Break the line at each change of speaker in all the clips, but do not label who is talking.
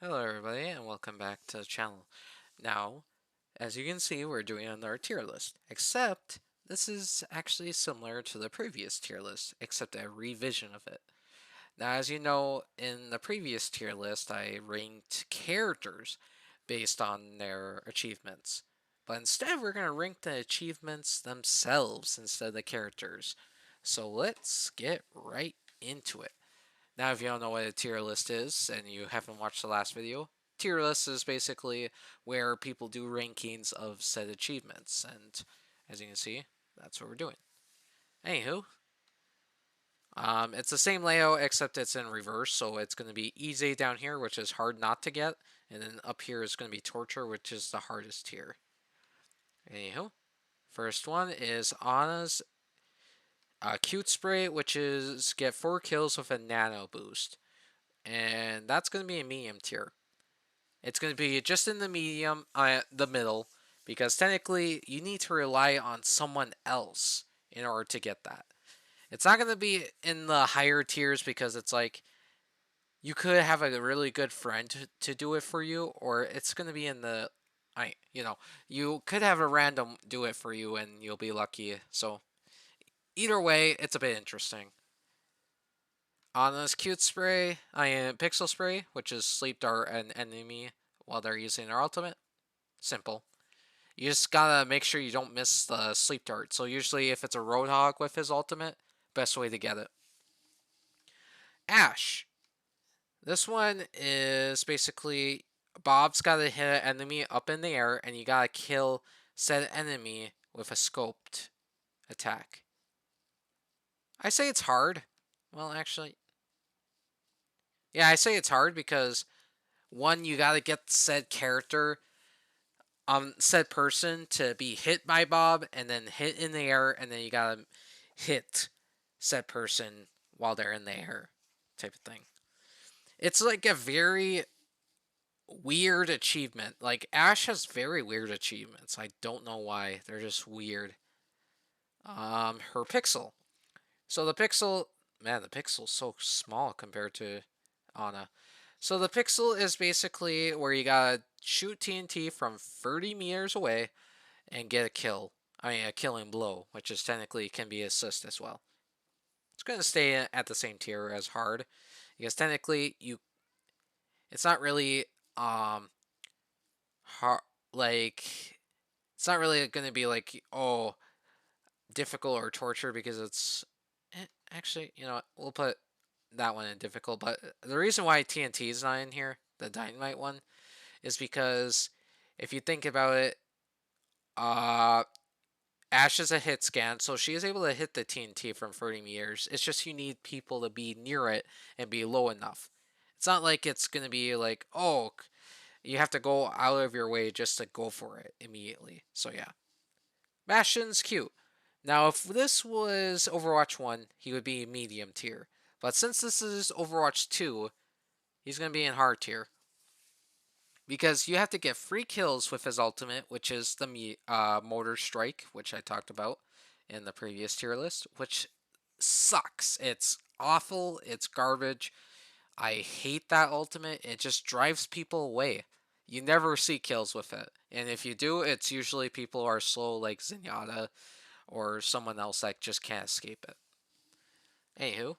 Hello everybody and welcome back to the channel. Now, as you can see, we're doing another tier list, except this is actually similar to the previous tier list, except a revision of it. Now, as you know, in the previous tier list, I ranked characters based on their achievements. But instead, we're going to rank the achievements themselves instead of the characters. So let's get right into it. Now, if you don't know what a tier list is and you haven't watched the last video, tier list is basically where people do rankings of said achievements. And as you can see, that's what we're doing. Anywho, it's the same layout except it's in reverse, so it's going to be easy down here, which is hard not to get, and then up here is going to be torture, which is the hardest tier. Anywho, first one is Ana's cute spray, which is get 4 kills with a nano boost, and that's going to be a medium tier. It's going to be just in the medium, the middle, because technically you need to rely on someone else in order to get that. It's not going to be in the higher tiers because it's like you could have a really good friend to do it for you, or it's going to be in the, you could have a random do it for you and you'll be lucky. So either way, it's a bit interesting. On this cute spray, pixel spray, which is sleep dart an enemy while they're using their ultimate. Simple. You just gotta make sure you don't miss the sleep dart. So usually if it's a Roadhog with his ultimate, best way to get it. Ashe. This one is basically Bob's gotta hit an enemy up in the air and you gotta kill said enemy with a scoped attack. I say it's hard. Well, actually, yeah, I say it's hard because one, you gotta get said character, said person to be hit by Bob and then hit in the air, and then you gotta hit said person while they're in the air, type of thing. It's like a very weird achievement. Like Ashe has very weird achievements. I don't know why. They're just weird. Her pixel. So the pixel, man, the pixel's so small compared to Ana. So the pixel is basically where you gotta shoot TNT from 30 meters away and get a kill. A killing blow, which is technically can be assist as well. It's gonna stay at the same tier as hard because technically it's not really hard, like it's not really gonna be like difficult or torture because it's actually, you know what, we'll put that one in difficult. But the reason why TNT is not in here, the dynamite one, is because if you think about it, uh, Ashe is a hit scan, so she is able to hit the TNT from 30 meters. It's just you need people to be near it and be low enough. It's not like it's gonna be like, oh, you have to go out of your way just to go for it immediately. So yeah, Bastion's cute. Now, if this was Overwatch 1, he would be medium tier. But since this is Overwatch 2, he's going to be in hard tier. Because you have to get 3 kills with his ultimate, which is the Mortar Strike, which I talked about in the previous tier list, which sucks. It's awful. It's garbage. I hate that ultimate. It just drives people away. You never see kills with it. And if you do, it's usually people who are slow like Zenyatta or someone else that just can't escape it. Anywho,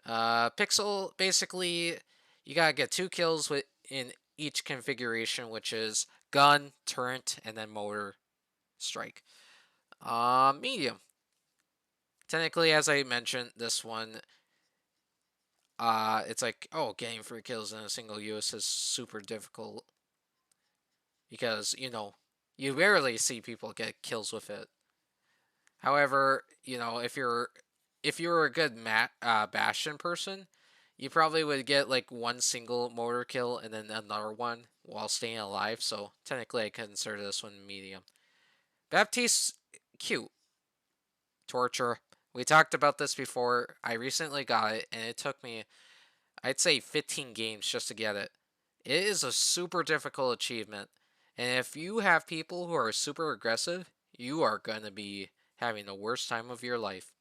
Pixel, basically, you gotta get 2 kills in each configuration, which is gun, turret, and then motor strike. Medium. Technically, as I mentioned, this one, it's like, oh, getting 3 kills in a single use is super difficult. Because, you rarely see people get kills with it. However, if you're a good Bastion person, you probably would get like one single motor kill and then another one while staying alive. So technically, I consider this one medium. Baptiste, cute. Torture. We talked about this before. I recently got it, and it took me, I'd say, 15 games just to get it. It is a super difficult achievement. And if you have people who are super aggressive, you are going to be having the worst time of your life.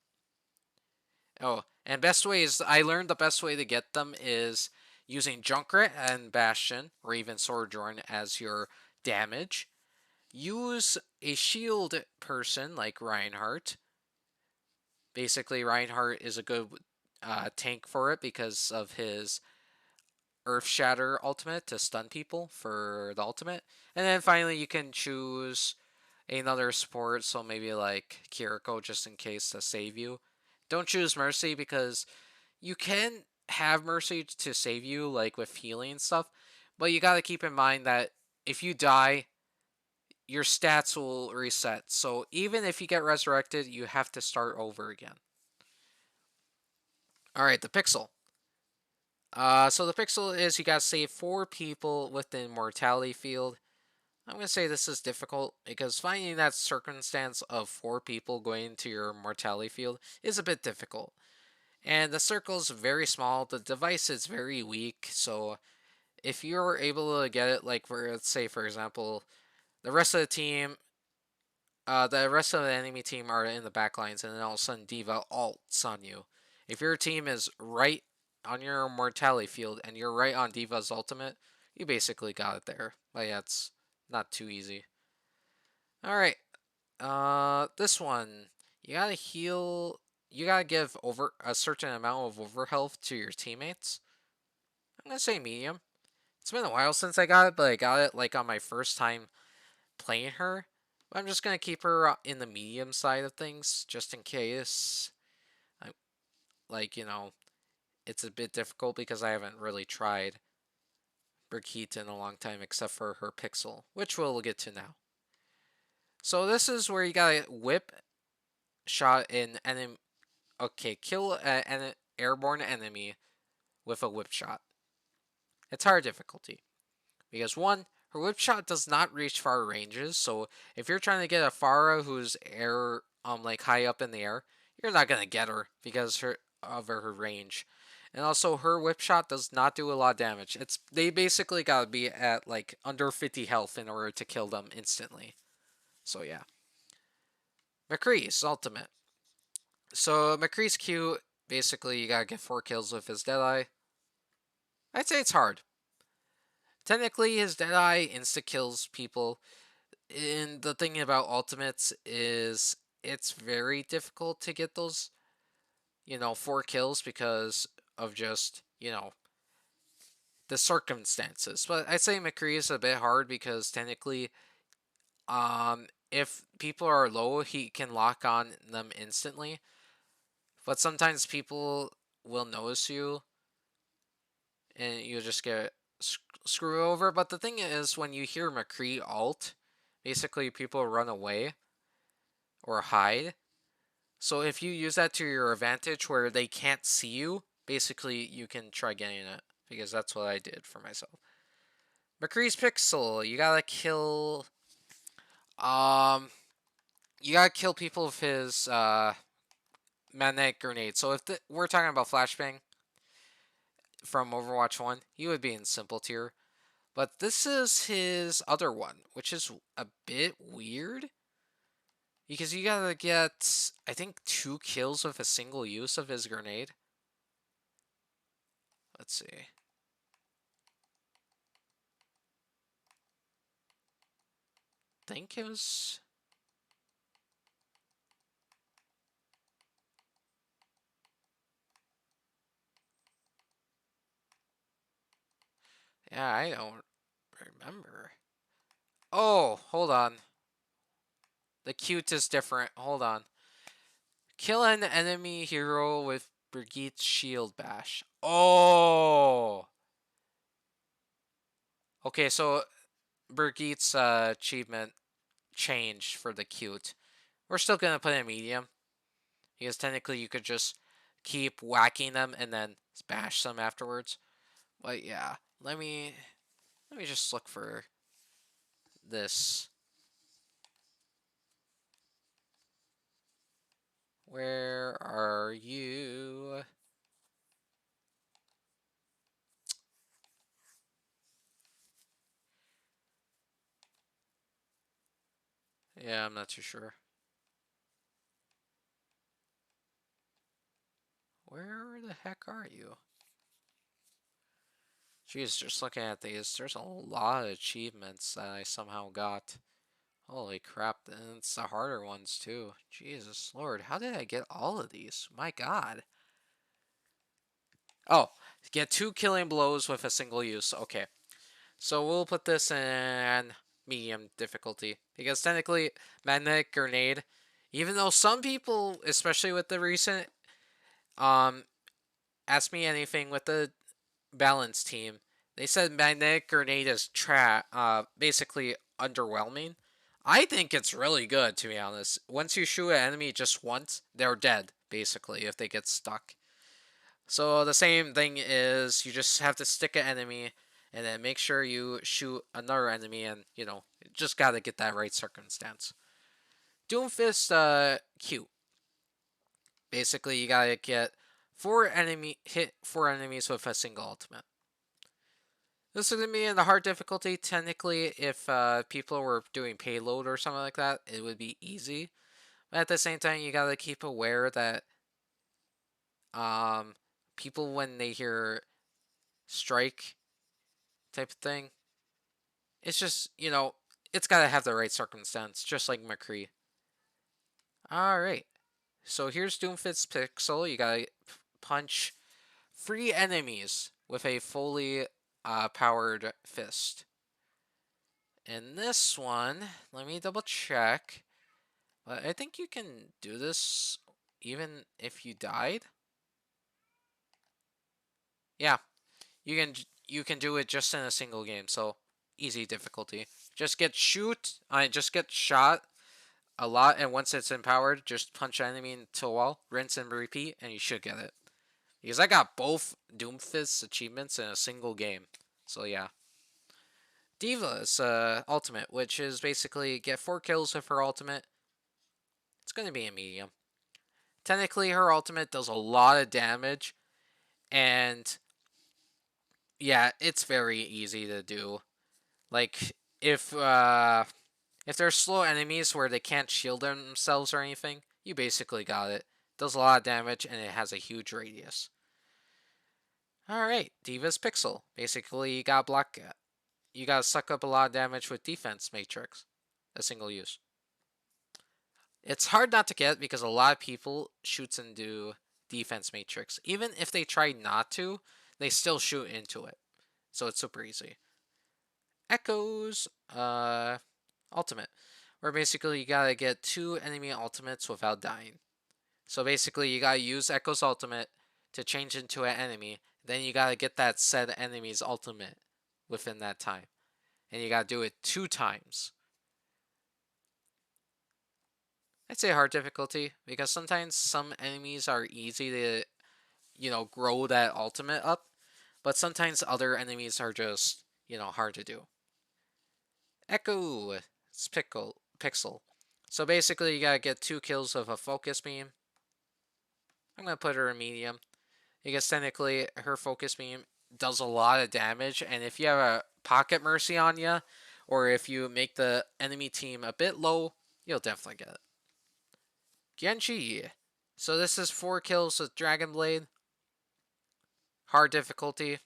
Oh, and best ways, I learned the best way to get them is using Junkrat and Bastion, or even Sojourn as your damage. Use a shield person like Reinhardt. Basically, Reinhardt is a good tank for it because of his Earth Shatter ultimate to stun people for the ultimate. And then finally, you can choose another support, so maybe like Kiriko just in case to save you. Don't choose Mercy because you can have Mercy to save you, like with healing and stuff, but you gotta keep in mind that if you die, your stats will reset. So even if you get resurrected, you have to start over again. Alright, the Pixel. So the Pixel is you gotta save 4 people with the Immortality field. I'm gonna say this is difficult because finding that circumstance of 4 people going into your Mortality field is a bit difficult. And the circle is very small, the device is very weak, so if you're able to get it, like, for, let's say, for example, the rest of the team, the rest of the enemy team are in the backlines, and then all of a sudden D.va ults on you. If your team is right on your mortality field and you're right on D.va's ultimate, you basically got it there. But yeah, it's not too easy. Alright, this one, you gotta heal, you gotta give over a certain amount of overhealth to your teammates. I'm gonna say medium. It's been a while since I got it, but I got it like on my first time playing her. But I'm just gonna keep her in the medium side of things, just in case. I like it's a bit difficult because I haven't really tried Brigette in a long time, except for her Pixel, which we'll get to now. So this is where you gotta whip shot an enemy. Okay, kill an airborne enemy with a whip shot. It's hard difficulty. Because one, her whip shot does not reach far ranges, so if you're trying to get a Pharah who's like high up in the air, you're not gonna get her because of her range. And also her whip shot does not do a lot of damage. They basically gotta be at like under 50 health in order to kill them instantly. So yeah. McCree's ultimate. So McCree's Q, basically you gotta get 4 kills with his Deadeye. I'd say it's hard. Technically, his Deadeye insta-kills people. And the thing about ultimates is it's very difficult to get those, 4 kills because of just, the circumstances. But I'd say McCree is a bit hard because technically, if people are low, he can lock on them instantly. But sometimes people will notice you and you just get screw over. But the thing is, when you hear McCree ult, basically people run away or hide. So if you use that to your advantage where they can't see you, basically you can try getting it. Because that's what I did for myself. McCree's Pixel, you gotta kill people with his magnetic grenade. So if we're talking about Flashbang from Overwatch 1, he would be in simple tier. But this is his other one, which is a bit weird. Because you gotta get, I think, 2 kills with a single use of his grenade. Let's see. I think it was... Yeah, I don't remember. Oh, hold on. The cute is different. Hold on. Kill an enemy hero with Brigitte's shield bash. Oh! Okay, so Brigitte's achievement changed for the cute. We're still gonna put in medium. Because technically you could just keep whacking them and then bash them afterwards. But yeah, let me just look for this. Where are you? Yeah, I'm not too sure. Where the heck are you? Jeez, just looking at these, there's a lot of achievements that I somehow got. Holy crap, and it's the harder ones too. Jesus Lord, how did I get all of these? My God. Oh, get 2 killing blows with a single use. Okay, so we'll put this in medium difficulty. Because technically, Magnetic Grenade, even though some people, especially with the recent Ask Me Anything with the balance team, they said Magnetic Grenade is basically underwhelming. I think it's really good, to be honest. Once you shoot an enemy just once, they're dead, basically, if they get stuck. So the same thing is you just have to stick an enemy and then make sure you shoot another enemy and, just gotta get that right circumstance. Doomfist, cute. Basically, you gotta hit 4 enemies with a single ultimate. This is going to be in the hard difficulty. Technically, if people were doing payload or something like that, it would be easy. But at the same time, you got to keep aware that people, when they hear strike type of thing, it's just, it's got to have the right circumstance, just like McCree. Alright, so here's Doomfist Pixel. You got to punch 3 enemies with a fully powered fist. In this one, let me double check. But I think you can do this even if you died. Yeah, you can do it just in a single game. So easy difficulty. Just get shot a lot, and once it's empowered, just punch an enemy into a wall, rinse and repeat, and you should get it. Because I got both Doomfist achievements in a single game. So yeah. D.va's ultimate, which is basically get 4 kills with her ultimate. It's going to be a medium. Technically, her ultimate does a lot of damage, and yeah, it's very easy to do. Like, if there's slow enemies where they can't shield themselves or anything, you basically got it. Does a lot of damage, and it has a huge radius. Alright, D.va's Pixel. Basically, you gotta block it. You gotta suck up a lot of damage with Defense Matrix. A single use. It's hard not to get because a lot of people shoots into Defense Matrix. Even if they try not to, they still shoot into it. So it's super easy. Echoes, ultimate. Where basically you gotta get 2 enemy ultimates without dying. So basically you gotta use Echo's ultimate to change into an enemy. Then you gotta get that said enemy's ultimate within that time. And you gotta do it 2 times. I'd say hard difficulty, because sometimes some enemies are easy to, grow that ultimate up, but sometimes other enemies are just, hard to do. Echo, it's Pixel. So basically, you gotta get 2 kills of a focus beam. I'm gonna put her in medium, because technically, her focus beam does a lot of damage, and if you have a pocket mercy on you, or if you make the enemy team a bit low, you'll definitely get it. Genji. So this is 4 kills with Dragon Blade. Hard difficulty.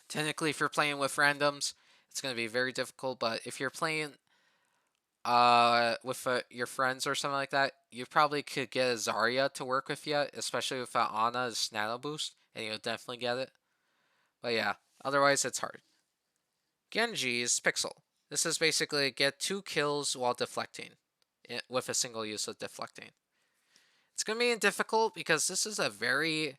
Technically, if you're playing with randoms, it's going to be very difficult. But if you're playing with your friends or something like that, you probably could get a Zarya to work with you, especially with Ana's Nano Boost, and you'll definitely get it. But yeah, otherwise it's hard. Genji's Pixel. This is basically get 2 kills while deflecting, with a single use of deflecting. It's going to be difficult because this is a very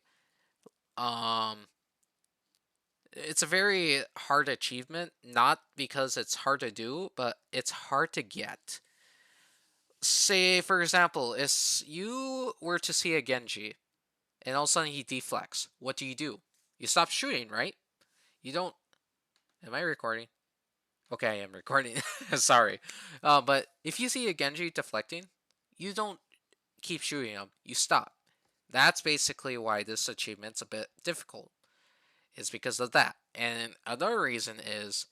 it's a very hard achievement, not because it's hard to do, but it's hard to get. Say, for example, if you were to see a Genji, and all of a sudden he deflects, what do? You stop shooting, right? You don't... Am I recording? Okay, I am recording. Sorry. But if you see a Genji deflecting, you don't keep shooting him. You stop. That's basically why this achievement's a bit difficult. Is because of that. And another reason is,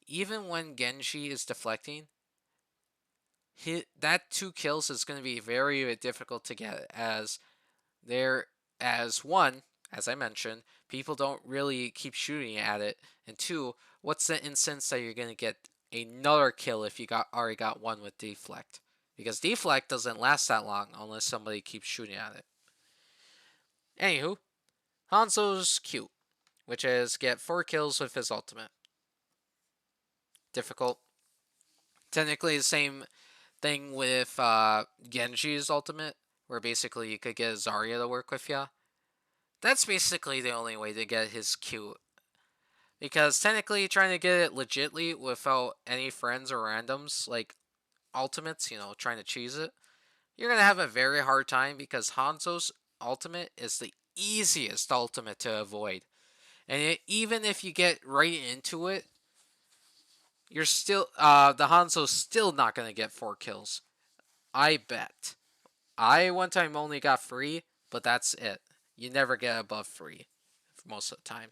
even when Genji is deflecting, that 2 kills is going to be very, very difficult to get, as one, as I mentioned, people don't really keep shooting at it. And two, what's the instance that you're going to get another kill if you already got one with deflect? Because deflect doesn't last that long unless somebody keeps shooting at it. Anywho, Hanzo's cute, which is get 4 kills with his ultimate. Difficult. Technically the same thing with Genji's ultimate, where basically you could get Zarya to work with ya. That's basically the only way to get his Q. Because technically trying to get it legitly without any friends or randoms, like ultimates, trying to cheese it, you're going to have a very hard time because Hanzo's ultimate is the easiest ultimate to avoid. And even if you get right into it, you're still, the Hanzo's still not going to get 4 kills. I bet. I one time only got 3, but that's it. You never get above 3 most of the time.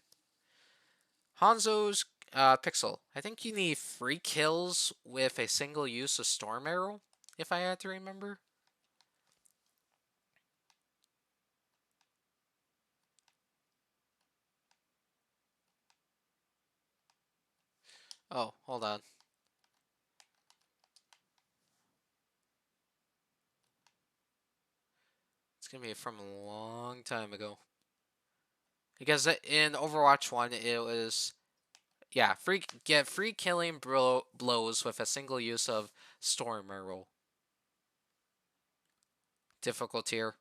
Hanzo's Pixel. I think you need 3 kills with a single use of Storm Arrow, if I had to remember. Oh, hold on. It's gonna be from a long time ago. Because in Overwatch 1, it was, yeah, get free killing blows with a single use of Storm Arrow. Difficult tier.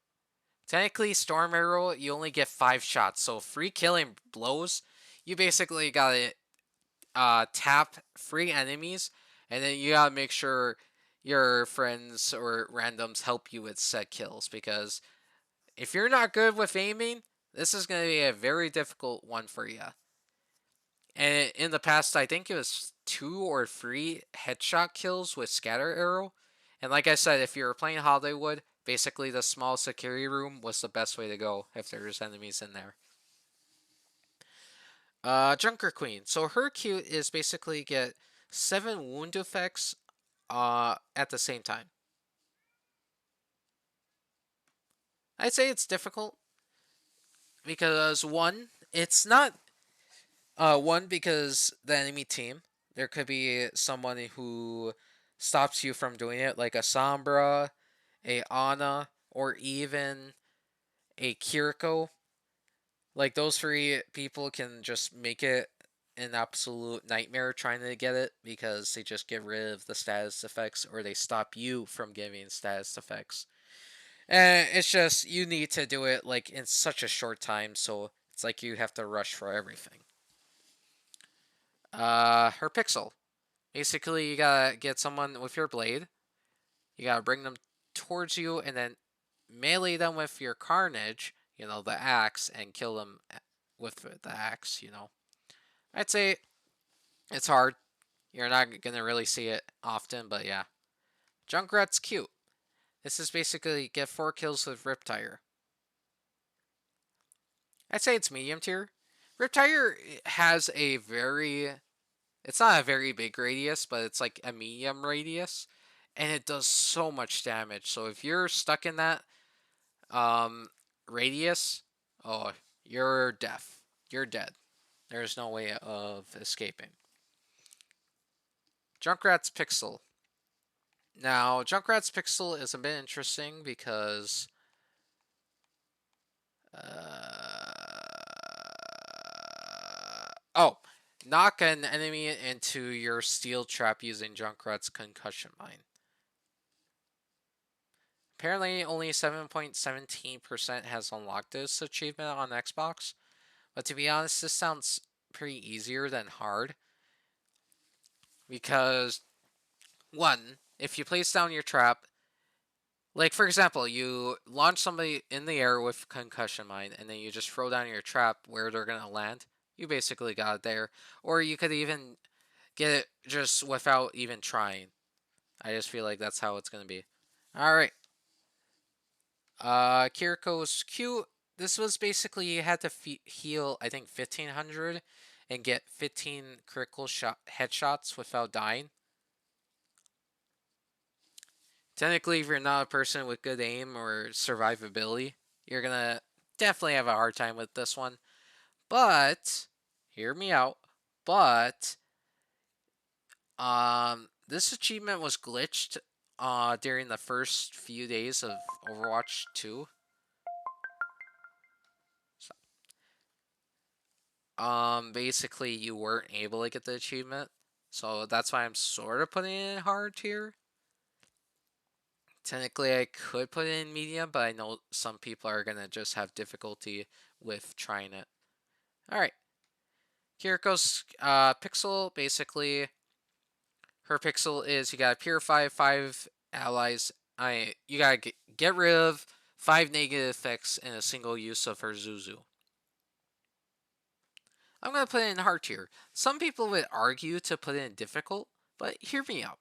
Technically, Storm Arrow, you only get 5 shots, so free killing blows, you basically gotta tap free enemies, and then you gotta make sure your friends or randoms help you with set kills, because if you're not good with aiming, this is gonna be a very difficult one for you. And in the past, I think it was 2 or 3 headshot kills with Scatter Arrow. And like I said, if you were playing Hollywood, basically the small security room was the best way to go if there's enemies in there. Junker Queen. So her Q is basically get 7 wound effects at the same time. I'd say it's difficult because it's not one because the enemy team. There could be someone who stops you from doing it, like a Sombra, a Ana, or even a Kiriko. Like those 3 people can just make it an absolute nightmare trying to get it because they just get rid of the status effects or they stop you from giving status effects. And it's just you need to do it like in such a short time, so it's like you have to rush for everything. Her pixel. Basically, you gotta get someone with your blade. You gotta bring them towards you and then melee them with your carnage, the axe, and kill them with the axe. I'd say it's hard. You're not gonna really see it often, but yeah. Junkrat's cute. This is basically get 4 kills with Riptire. I'd say it's medium tier. Riptire has a very, it's not a very big radius, but it's like a medium radius, and it does so much damage. So if you're stuck in that radius, oh, you're deaf. You're dead. There's no way of escaping. Junkrat's Pixel. Now, Junkrat's Pixel is a bit interesting because knock an enemy into your steel trap using Junkrat's concussion mine. Apparently, only 7.17% has unlocked this achievement on Xbox, but to be honest, this sounds pretty easier than hard. Because, one, if you place down your trap, like for example, you launch somebody in the air with concussion mine, and then you just throw down your trap where they're gonna land, you basically got it there. Or you could even get it just without even trying. I just feel like that's how it's gonna be. Alright. Kiriko's Q. This was basically you had to heal, I think, 1500 and get 15 critical headshots without dying. Technically, if you're not a person with good aim or survivability, you're gonna definitely have a hard time with this one. But hear me out. But this achievement was glitched during the first few days of Overwatch 2. Basically you weren't able to get the achievement. So that's why I'm sort of putting it in hard tier. Technically I could put it in medium, but I know some people are gonna just have difficulty with trying it. Alright. Kiriko's pixel, basically her pixel is you gotta purify 5 allies. You gotta get rid of 5 negative effects in a single use of her Zuzu. I'm gonna put it in hard tier. Some people would argue to put it in difficult, but hear me out.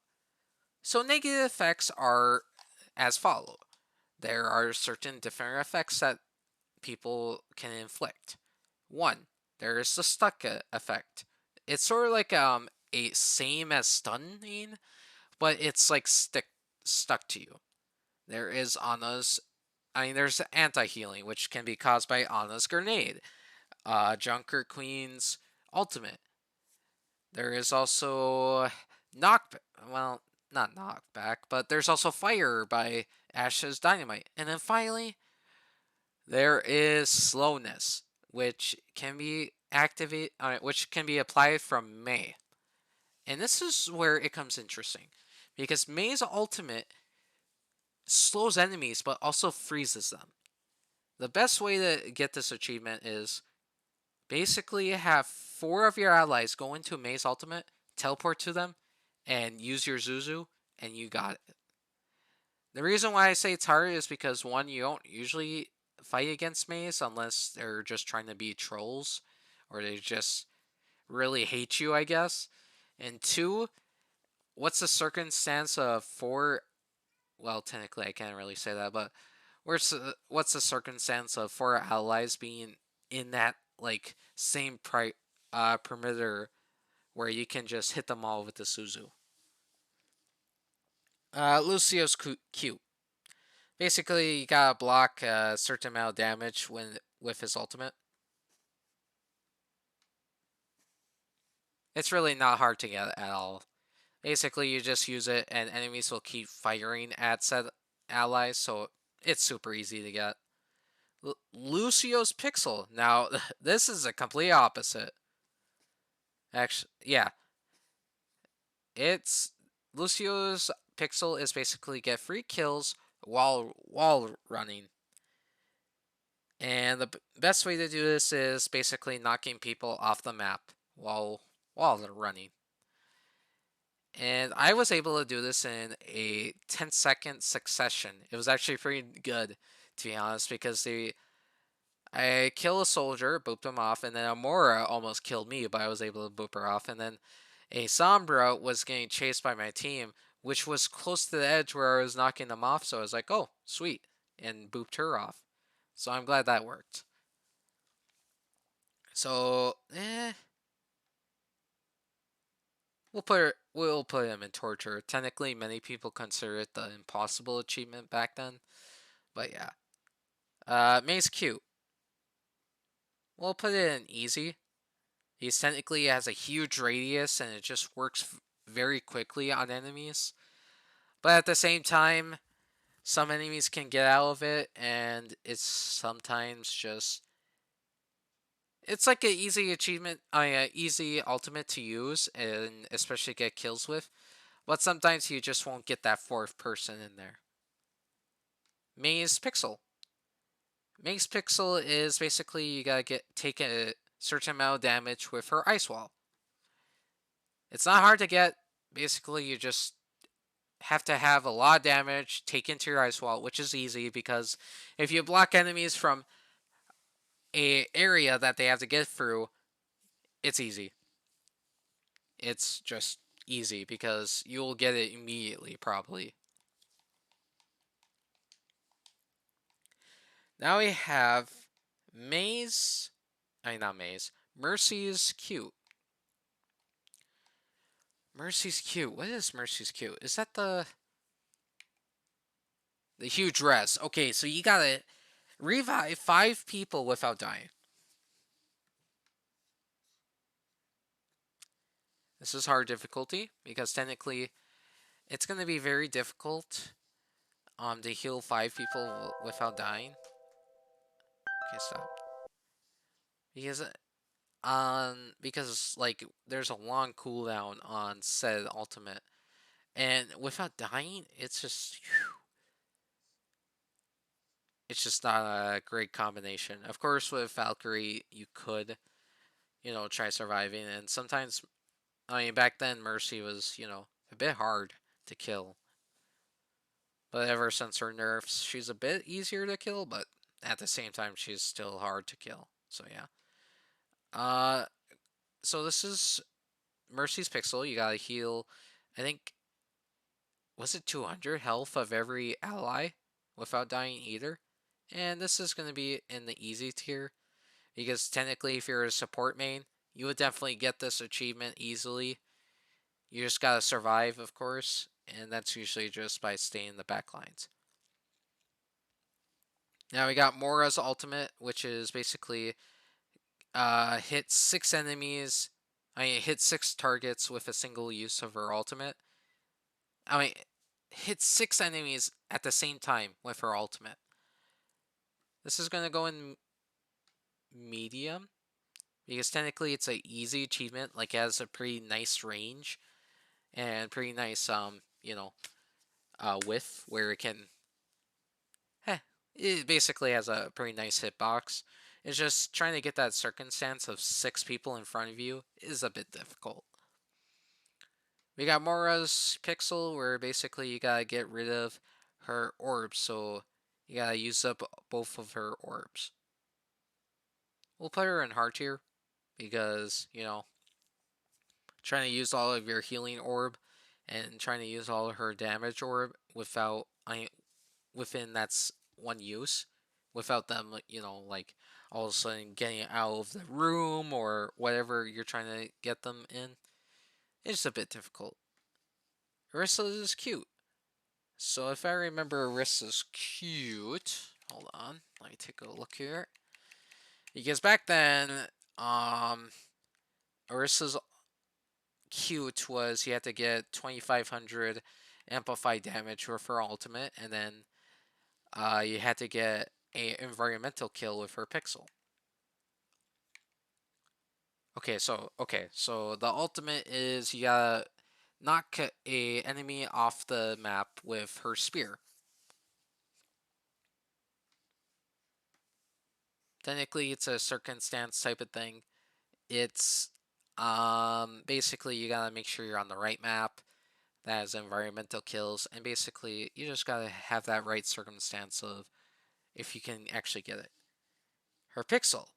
So negative effects are as follow. There are certain different effects that people can inflict. One, there is the stuck effect. It's sort of like a same as stunning, but it's like stuck to you. There is Anna's. There's anti-healing, which can be caused by Anna's grenade. Junkrat Queen's ultimate. There is also knock. Well, not knockback, but there's also fire by Ashe's dynamite. And then finally, there is slowness, which can be which can be applied from Mei. And this is where it comes interesting, because Mei's ultimate slows enemies but also freezes them. The best way to get this achievement is basically have 4 of your allies go into Mei's ultimate, teleport to them, and use your Zuzu, and you got it. The reason why I say it's hard is because, one, you don't usually fight against Mei's unless they're just trying to be trolls, or they just really hate you, I guess. And 2, what's the circumstance of 4... Well, technically I can't really say that, but what's the circumstance of 4 allies being in that, like, same perimeter where you can just hit them all with the Suzu? Lucio's cute. Basically, you gotta block a certain amount of damage with his ultimate. It's really not hard to get at all. Basically, you just use it, and enemies will keep firing at said allies, so it's super easy to get. Lucio's Pixel. Now, this is a complete opposite. Actually, yeah. It's Lucio's Pixel is basically get free kills while running. And the best way to do this is basically knocking people off the map while they're running. And I was able to do this in a 10-second succession. It was actually pretty good, to be honest, because I kill a soldier, booped him off, and then a Moira almost killed me, but I was able to boop her off. And then a Sombra was getting chased by my team, which was close to the edge where I was knocking them off, so I was like, oh, sweet, and booped her off. So I'm glad that worked. So, we'll put him in torture. Technically, many people consider it the impossible achievement back then, but yeah. Mei's cute. We'll put it in easy. He technically has a huge radius, and it just works very quickly on enemies. But at the same time, some enemies can get out of it, and it's sometimes just... It's like an easy achievement, easy ultimate to use, and especially get kills with. But sometimes you just won't get that 4th person in there. Mei's Pixel. Mei's Pixel is basically you gotta take a certain amount of damage with her Ice Wall. It's not hard to get. Basically, you just have to have a lot of damage taken to your Ice Wall, which is easy because if you block enemies from a area that they have to get through, it's easy. It's just easy because you'll get it immediately, probably. Now we have Mei's... not Mei's. Mercy's cute. Mercy's cute. What is Mercy's cute? Is that the huge res? Okay, so you gotta Revive 5 people without dying. This is hard difficulty because technically it's going to be very difficult to heal 5 people without dying. Okay, stop. Because like there's a long cooldown on said ultimate, and without dying, it's just not a great combination. Of course, with Valkyrie, you could, try surviving, and sometimes, I mean, back then Mercy was, a bit hard to kill. But ever since her nerfs, she's a bit easier to kill, but at the same time, she's still hard to kill. So yeah. Uh, so this is Mercy's Pixel. You gotta heal, I think, was it 200 health of every ally without dying either? And this is gonna be in the easy tier because technically, if you're a support main, you would definitely get this achievement easily. You just gotta survive, of course, and that's usually just by staying in the back lines. Now we got Moira's ultimate, which is basically hit 6 enemies. Hit 6 targets with a single use of her ultimate. Hit 6 enemies at the same time with her ultimate. This is gonna go in medium because technically it's an easy achievement. Like, it has a pretty nice range and pretty nice width where it can. It basically has a pretty nice hitbox. It's just trying to get that circumstance of 6 people in front of you is a bit difficult. We got Moira's Pixel, where basically you gotta get rid of her orbs, so you gotta use up both of her orbs. We'll put her in hard tier because, trying to use all of your healing orb and trying to use all of her damage orb within that's one use, without them, like all of a sudden getting out of the room or whatever you're trying to get them in. It's a bit difficult. Orisa is cute. So if I remember Orisa's cute, hold on, let me take a look here. Because back then, Orisa's cute was you had to get 2500 amplified damage with her ultimate, and then you had to get a environmental kill with her pixel. Okay, so the ultimate is you gotta knock a enemy off the map with her spear. Technically, it's a circumstance type of thing. It's basically you gotta make sure you're on the right map that has environmental kills, and basically you just gotta have that right circumstance of if you can actually get it. Her pixel.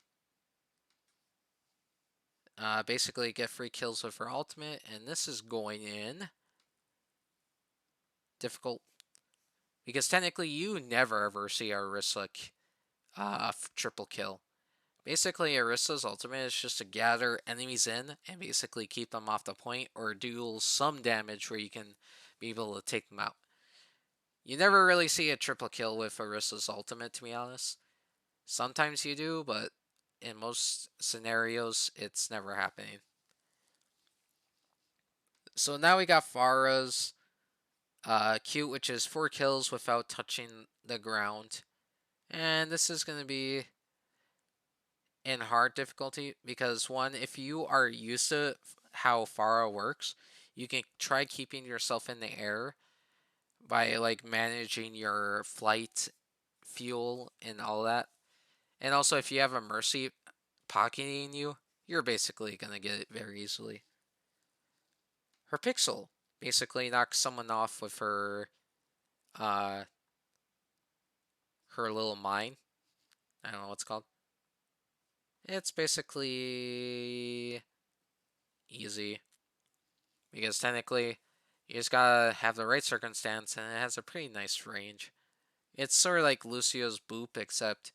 Basically get free kills with her ultimate, and this is going in difficult because technically you never ever see Orisa triple kill. Basically, Orisa's ultimate is just to gather enemies in and basically keep them off the point or deal some damage where you can be able to take them out. You never really see a triple kill with Orisa's ultimate, to be honest. Sometimes you do, but in most scenarios, it's never happening. So now we got Pharah's Q, which is 4 kills without touching the ground. And this is going to be in hard difficulty because, one, if you are used to how Pharah works, you can try keeping yourself in the air by like managing your flight, fuel, and all that. And also, if you have a Mercy pocketing you, you're basically gonna get it very easily. Her Pixel basically knocks someone off with uh, her little mine. I don't know what's called. It's basically easy because technically you just gotta have the right circumstance, and it has a pretty nice range. It's sort of like Lucio's Boop, except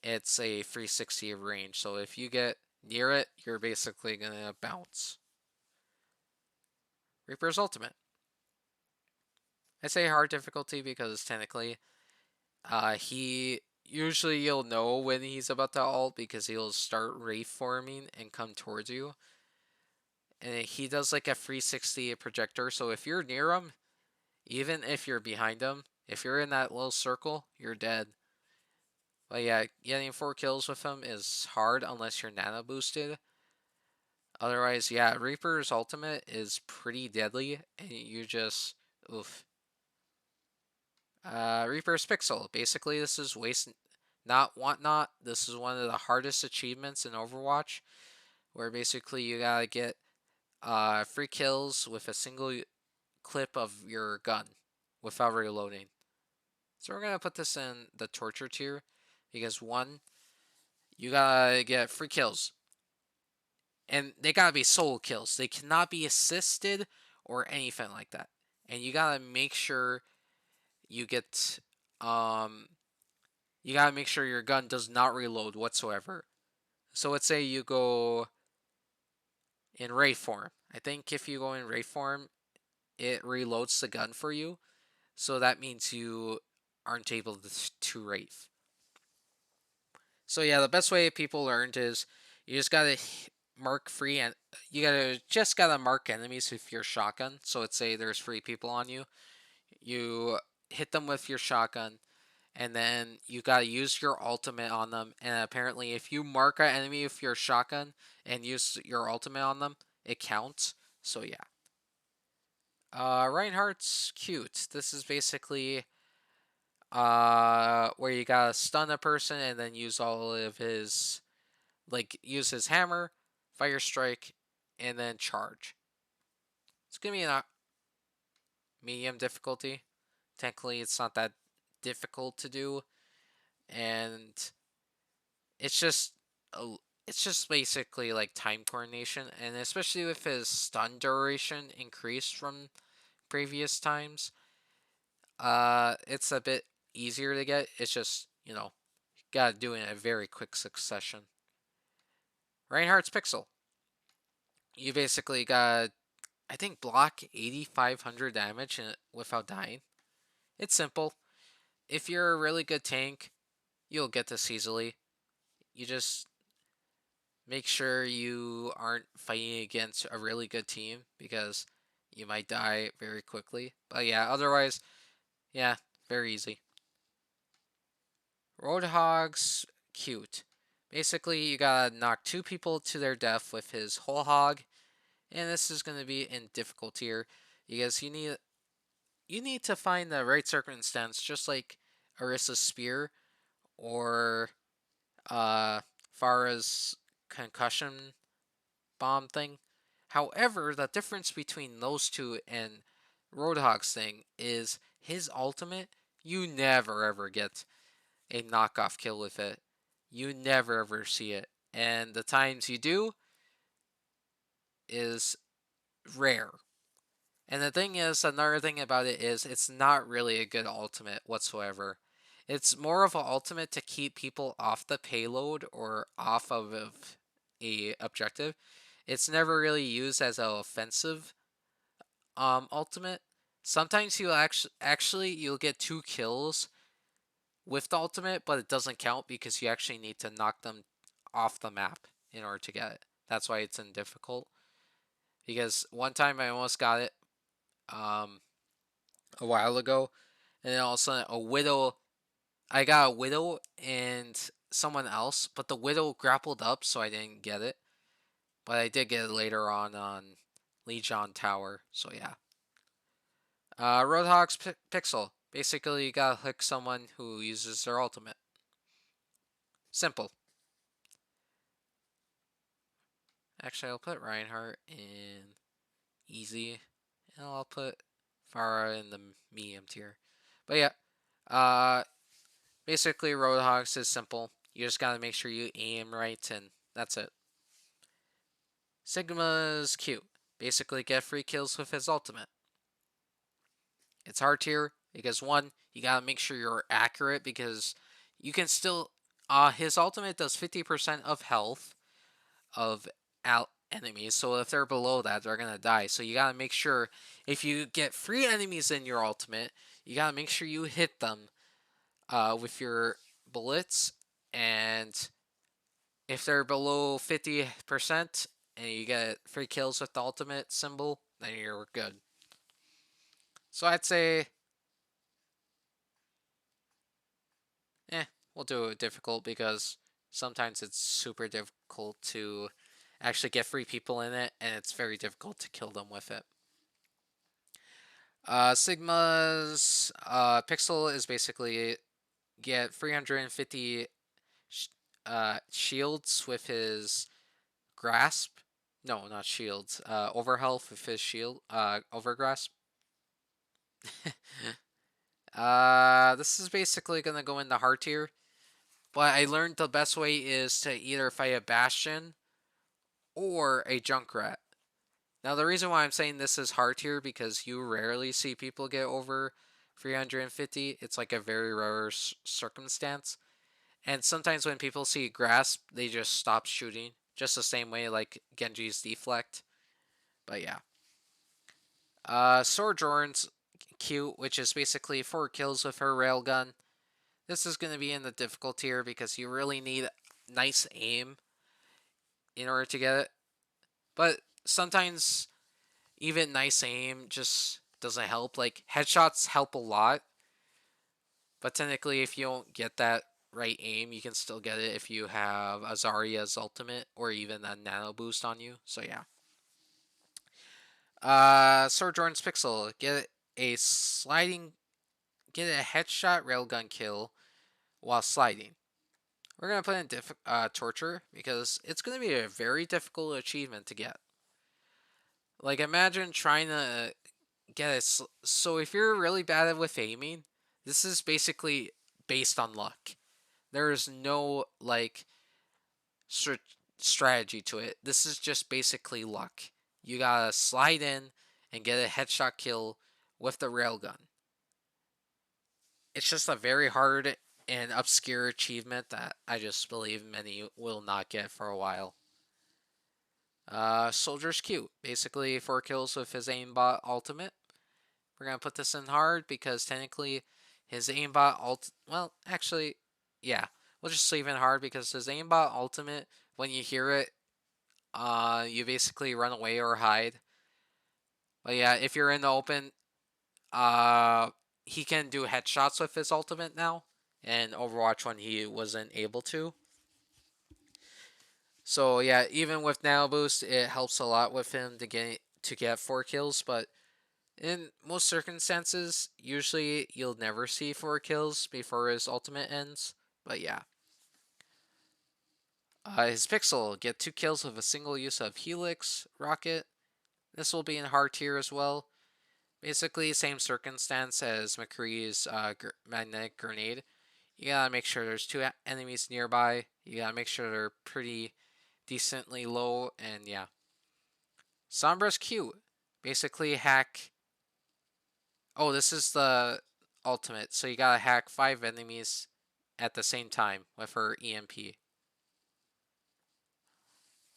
it's a 360 of range, so if you get near it, you're basically gonna bounce. Reaper's Ultimate. I say hard difficulty because technically, he usually you'll know when he's about to ult because he'll start wraith forming and come towards you. And he does like a 360 projector, so if you're near him, even if you're behind him, if you're in that little circle, you're dead. But yeah, getting 4 kills with him is hard unless you're nano boosted. Otherwise, yeah, Reaper's ultimate is pretty deadly, and you just, oof. Reaper's Pixel. Basically, this is waste not want not. This is one of the hardest achievements in Overwatch, where basically you gotta get 3 kills with a single clip of your gun without reloading. So we're gonna put this in the torture tier because one, you gotta get 3 kills, and they gotta be solo kills. They cannot be assisted or anything like that. And you gotta make sure you get you gotta make sure your gun does not reload whatsoever. So let's say you go in Wraith form. I think if you go in Wraith form, it reloads the gun for you. So that means you aren't able to Wraith. So yeah, the best way people learned is you just gotta mark free and you gotta mark enemies with your shotgun. So let's say there's 3 people on you. You hit them with your shotgun, and then you gotta use your ultimate on them. And apparently, if you mark an enemy with your shotgun and use your ultimate on them, it counts. So yeah. Reinhardt's cute. This is basically where you gotta stun a person and then use all of his, like, use his hammer, fire strike, and then charge. It's gonna be a medium difficulty. Technically, it's not that difficult to do, and it's just it's just basically like time coordination, and especially with his stun duration increased from previous times, it's a bit easier to get. It's just, gotta do it in a very quick succession. Reinhardt's Pixel. You basically got, I think, block 8,500 damage without dying. It's simple. If you're a really good tank, you'll get this easily. You just make sure you aren't fighting against a really good team because you might die very quickly. But yeah, otherwise, yeah, very easy. Roadhog's cute. Basically, you gotta knock 2 people to their death with his whole hog, and this is gonna be in difficult tier because you need to find the right circumstance, just like Orisa's spear or Pharah's concussion bomb thing. However, the difference between those two and Roadhog's thing is his ultimate, you never ever get a knockoff kill with it. You never ever see it. And the times you do is rare. And the thing is, another thing about it is it's not really a good ultimate whatsoever. It's more of an ultimate to keep people off the payload or off of a objective. It's never really used as an offensive ultimate. Sometimes you'll get 2 kills with the ultimate, but it doesn't count because you actually need to knock them off the map in order to get it. That's why it's in difficult. Because one time I almost got it a while ago, and then all of a sudden I got a Widow and someone else, but the Widow grappled up, so I didn't get it. But I did get it later on Legion Tower, so yeah. Roadhog's Pixel. Basically, you gotta hook someone who uses their ultimate. Simple. Actually, I'll put Reinhardt in easy, and I'll put Pharah in the medium tier. But yeah, basically Roadhogs is simple. You just gotta make sure you aim right, and that's it. Sigma's cute. Basically, get 3 kills with his ultimate. It's hard tier because one, you gotta make sure you're accurate because you can still. His ultimate does 50% of health of enemies, so if they're below that, they're gonna die. So you gotta make sure if you get 3 enemies in your ultimate, you gotta make sure you hit them with your bullets, and if they're below 50% and you get 3 kills with the ultimate symbol, then you're good. So I'd say, we'll do it difficult because sometimes it's super difficult to actually get 3 people in it, and it's very difficult to kill them with it. Sigma's pixel is basically get 350 shields with his grasp. No, not shields. Overhealth with his shield. Overgrasp. This is basically gonna go in the hard tier. But I learned the best way is to either fight a Bastion or a Junkrat. Now, the reason why I'm saying this is hard tier because you rarely see people get over 350. It's like a very rare circumstance. And sometimes when people see grasp, they just stop shooting. Just the same way like Genji's deflect. But yeah. Sojourn's cute, which is basically 4 kills with her railgun. This is going to be in the difficult tier because you really need nice aim in order to get it. But sometimes even nice aim just doesn't help. Like, headshots help a lot. But technically, if you don't get that right aim, you can still get it if you have a Zarya's ultimate or even a nano boost on you. So yeah. Sojourn's Pixel. Get a headshot railgun kill while sliding. We're going to put in torture because it's going to be a very difficult achievement to get. Like, imagine trying to get it. So if you're really bad with aiming, this is basically based on luck. There is no, like, strategy to it. This is just basically luck. You gotta slide in and get a headshot kill with the railgun. It's just a very hard and obscure achievement that I just believe many will not get for a while. Soldier's cute. Basically 4 kills with his aimbot ultimate. We're going to put this in hard because technically his aimbot well, actually, yeah. We'll just leave it in hard because his aimbot ultimate, when you hear it, you basically run away or hide. But yeah, if you're in the open, he can do headshots with his ultimate now. And Overwatch when he wasn't able to. So yeah, even with Nano Boost, it helps a lot with him to get 4 kills. But in most circumstances, usually you'll never see 4 kills before his ultimate ends. But yeah. His Pixel, get 2 kills with a single use of Helix Rocket. This will be in hard tier as well. Basically, same circumstance as McCree's magnetic grenade. You gotta make sure there's 2 enemies nearby. You gotta make sure they're pretty decently low, and yeah. Sombra's cute. Basically, hack. Oh, this is the ultimate, so you gotta hack 5 enemies at the same time with her EMP.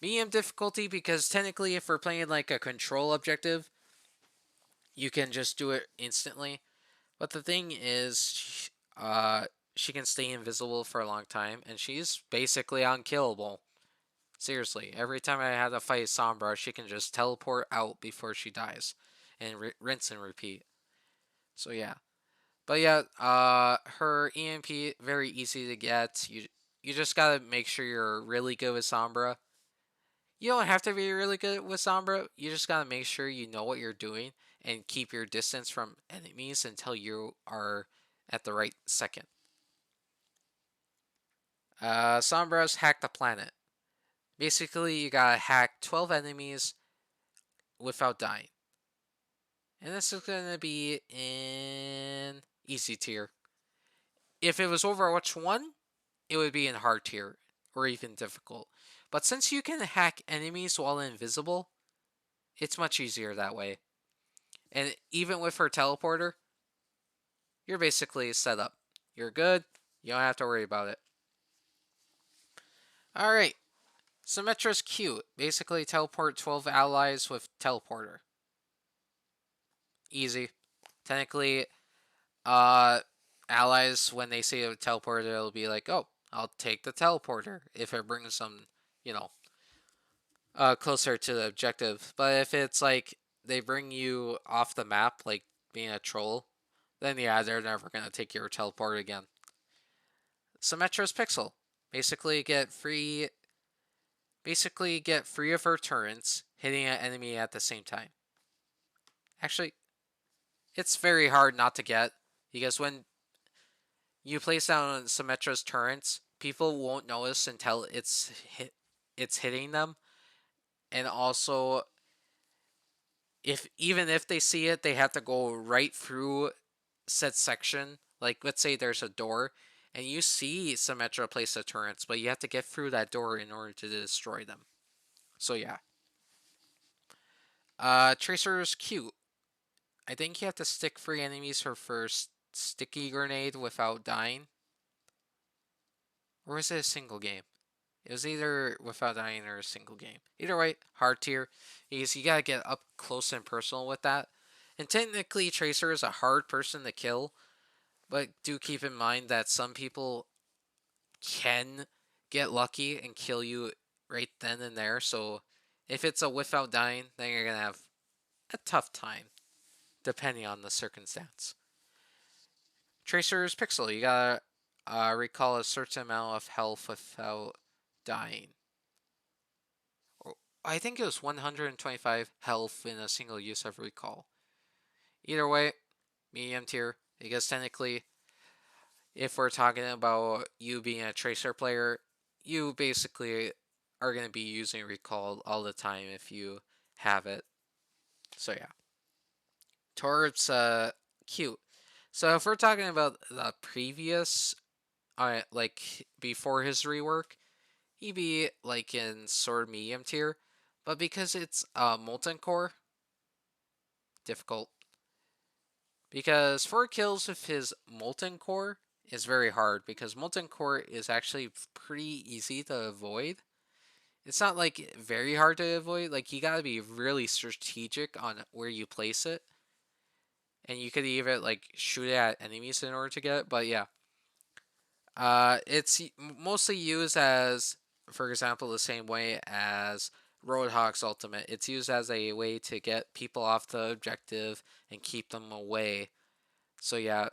Medium difficulty because technically, if we're playing like a control objective, you can just do it instantly. But the thing is, she can stay invisible for a long time, and she's basically unkillable. Seriously, every time I had to fight Sombra, she can just teleport out before she dies, and rinse and repeat. So yeah, but yeah, her EMP very easy to get. You just gotta make sure you're really good with Sombra. You don't have to be really good with Sombra. You just gotta make sure you know what you're doing and keep your distance from enemies until you are at the right second. Sombra's hack the planet. Basically, you gotta hack 12 enemies without dying. And this is gonna be in easy tier. If it was Overwatch 1, it would be in hard tier or even difficult. But since you can hack enemies while invisible, it's much easier that way. And even with her teleporter, you're basically set up. You're good. You don't have to worry about it. Alright. Symmetra's cute. Basically teleport 12 allies with teleporter. Easy. Technically, allies, when they see a teleporter, it'll be like, oh, I'll take the teleporter if it brings them, you know, closer to the objective. But if it's like they bring you off the map, like being a troll, then yeah, they're never gonna take your teleport again. Symmetra's Pixel. Basically get free of her turrets hitting an enemy at the same time. Actually, it's very hard not to get, because when you place down Symmetra's turrets, people won't notice until it's hitting them. And also, even if they see it, they have to go right through said section. Like, let's say there's a door and you see Symmetra place the turrets, but you have to get through that door in order to destroy them. So yeah. Tracer's cute. I think you have to stick free enemies her first sticky grenade without dying. Or was it a single game? It was either without dying or a single game. Either way, hard tier. Because you gotta get up close and personal with that. And technically, Tracer is a hard person to kill. But do keep in mind that some people can get lucky and kill you right then and there. So if it's a without dying, then you're gonna have a tough time, depending on the circumstance. Tracer's Pixel. You gotta recall a certain amount of health without dying. I think it was 125 health in a single use of recall. Either way, medium tier, because technically, if we're talking about you being a Tracer player, you basically are going to be using recall all the time if you have it. So yeah. Torb's cute. So if we're talking about the previous, like before his rework, he'd be like in sort of medium tier. But because it's Molten Core, difficult. Because 4 kills with his Molten Core is very hard, because Molten Core is actually pretty easy to avoid. It's not like very hard to avoid, like you gotta be really strategic on where you place it. And you could even like shoot it at enemies in order to get it, but yeah. It's mostly used as, for example, the same way as Roadhog's ultimate. It's used as a way to get people off the objective and keep them away. So yeah,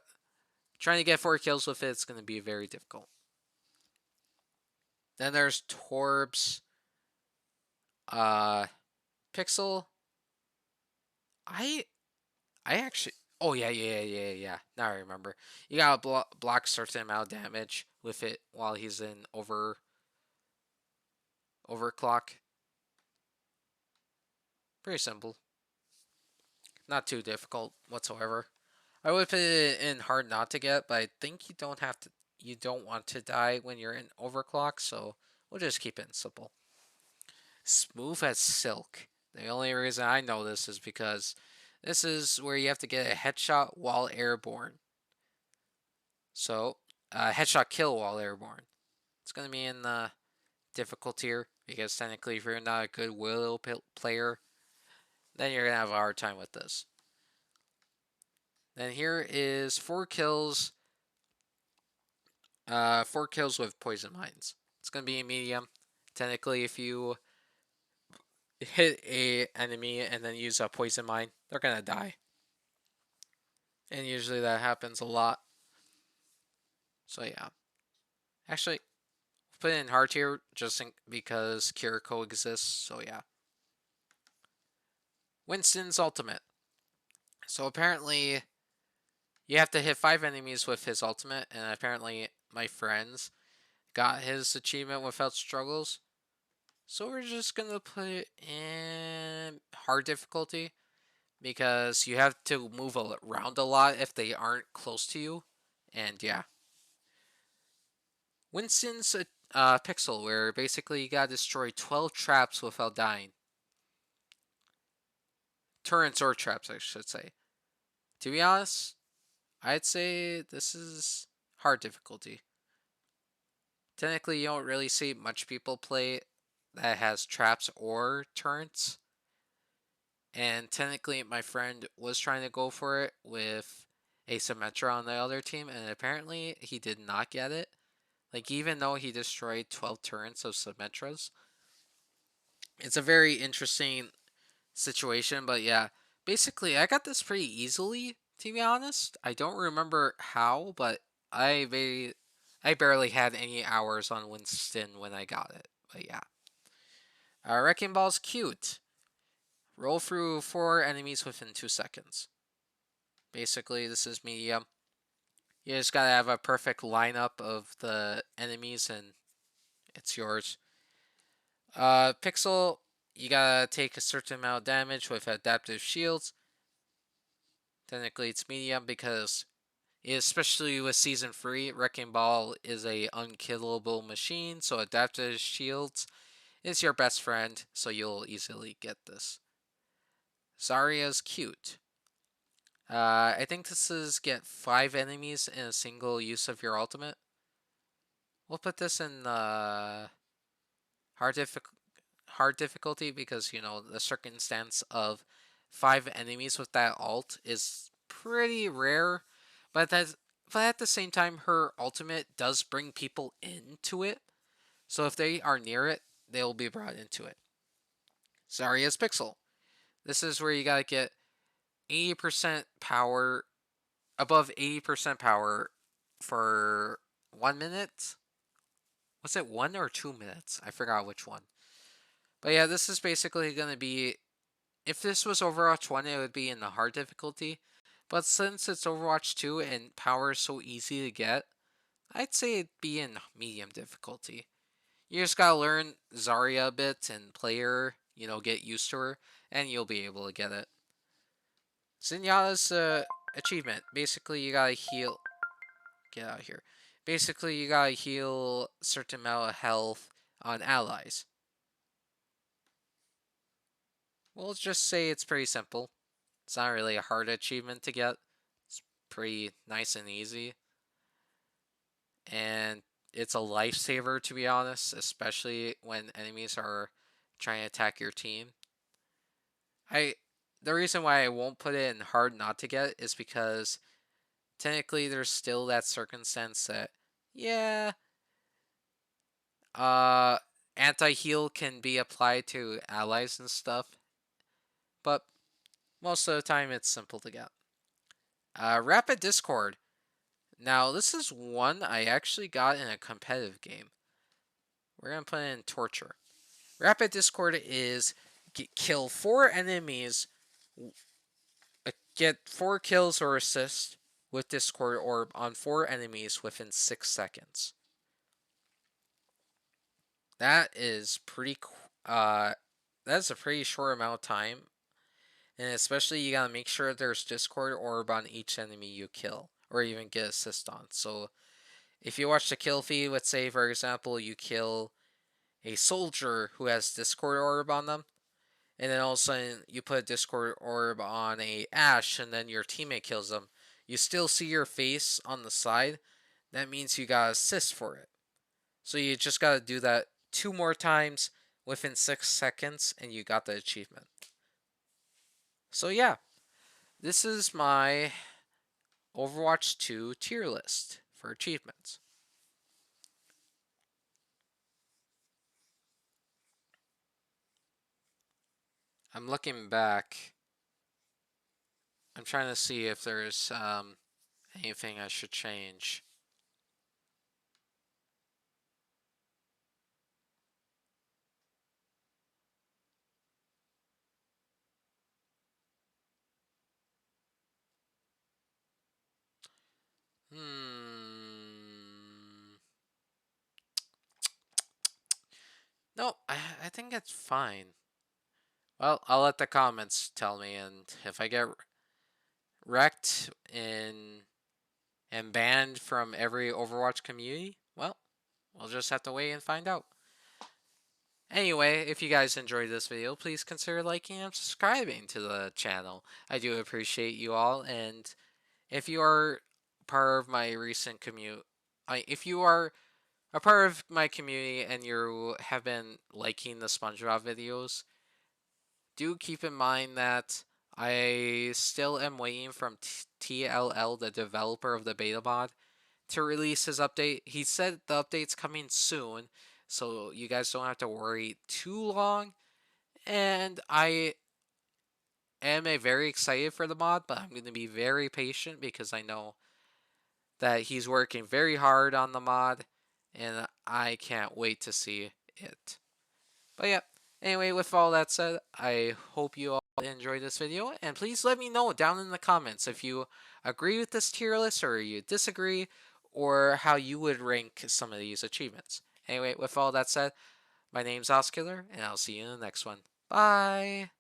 trying to get 4 kills with it's going to be very difficult. Then there's Torb's Pixel. I actually, oh yeah. Now I remember. You gotta block certain amount of damage with it while he's in overclock. Pretty simple. Not too difficult whatsoever. I would put it in hard not to get, but I think you don't want to die when you're in overclock, so we'll just keep it simple. Smooth as silk. The only reason I know this is because this is where you have to get a headshot while airborne. So, headshot kill while airborne. It's going to be in the difficult tier, because technically if you're not a good Willow player, then you're going to have a hard time with this. Then here is 4 kills. 4 kills with poison mines. It's going to be a medium. Technically, if you hit a enemy and then use a poison mine, they're going to die. And usually that happens a lot. So yeah. Actually, put it in hard tier just because Kiriko exists. So yeah. Winston's ultimate. So apparently, you have to hit 5 enemies with his ultimate, and apparently my friends got his achievement without struggles. So we're just going to put it in hard difficulty, because you have to move around a lot if they aren't close to you. And yeah. Winston's Pixel, where basically you gotta destroy 12 traps without dying. Turrets or traps, I should say. To be honest, I'd say this is hard difficulty. Technically, you don't really see much people play that has traps or turrets. And technically, my friend was trying to go for it with a Symmetra on the other team, and apparently he did not get it. Like, even though he destroyed 12 turrets of Symmetras. It's a very interesting situation, but yeah. Basically, I got this pretty easily, to be honest. I don't remember how, but I barely had any hours on Winston when I got it. But yeah. Wrecking Ball's cute. Roll through 4 enemies within 2 seconds. Basically, this is medium. You just gotta have a perfect lineup of the enemies and it's yours. Pixel, you gotta take a certain amount of damage with adaptive shields. Technically, it's medium because, especially with Season 3, Wrecking Ball is a unkillable machine, so adaptive shields is your best friend, so you'll easily get this. Zarya's cute. I think this is get 5 enemies in a single use of your ultimate. We'll put this in hard, hard difficulty because, you know, the circumstance of 5 enemies with that ult is pretty rare. But at the same time, her ultimate does bring people into it. So if they are near it, they will be brought into it. Zarya's Pixel. This is where you gotta get 80% power, above 80% power for 1 minute. Was it 1 or 2 minutes? I forgot which one. But yeah, this is basically going to be, if this was Overwatch 1, it would be in the hard difficulty. But since it's Overwatch 2 and power is so easy to get, I'd say it'd be in medium difficulty. You just gotta learn Zarya a bit and play her, you know, get used to her, and you'll be able to get it. Zenyatta's achievement. Basically, you gotta heal. Get out of here. Basically, you gotta heal a certain amount of health on allies. We'll just say it's pretty simple. It's not really a hard achievement to get. It's pretty nice and easy. And it's a lifesaver, to be honest, especially when enemies are trying to attack your team. The reason why I won't put it in hard not to get is because technically there's still that circumstance that, yeah, anti-heal can be applied to allies and stuff, but most of the time it's simple to get. Rapid Discord. Now, this is one I actually got in a competitive game. We're going to put it in Torture. Rapid Discord is kill 4 enemies, get 4 kills or assists with Discord Orb on 4 enemies within 6 seconds. That is pretty, that's a pretty short amount of time. And especially you gotta make sure there's Discord Orb on each enemy you kill, or even get assist on. So if you watch the kill feed, let's say for example you kill a soldier who has Discord Orb on them, and then all of a sudden you put a Discord Orb on a Ashe, and then your teammate kills them, you still see your face on the side. That means you got assist for it. So you just gotta do that 2 more times within 6 seconds, and you got the achievement. So yeah, this is my Overwatch 2 tier list for achievements. I'm looking back. I'm trying to see if there's anything I should change. No, I think it's fine. Well, I'll let the comments tell me, and if I get wrecked and banned from every Overwatch community, well, we'll just have to wait and find out. Anyway, if you guys enjoyed this video, please consider liking and subscribing to the channel. I do appreciate you all, and if you are part of my recent if you are a part of my community and you have been liking the SpongeBob videos, do keep in mind that I still am waiting from TLL, the developer of the beta mod, to release his update. He said the update's coming soon, so you guys don't have to worry too long. And I am very excited for the mod, but I'm going to be very patient because I know that he's working very hard on the mod, and I can't wait to see it. But yeah, anyway, with all that said, I hope you all enjoyed this video, and please let me know down in the comments if you agree with this tier list or you disagree, or how you would rank some of these achievements. Anyway, with all that said, my name's Oscular, and I'll see you in the next one. Bye!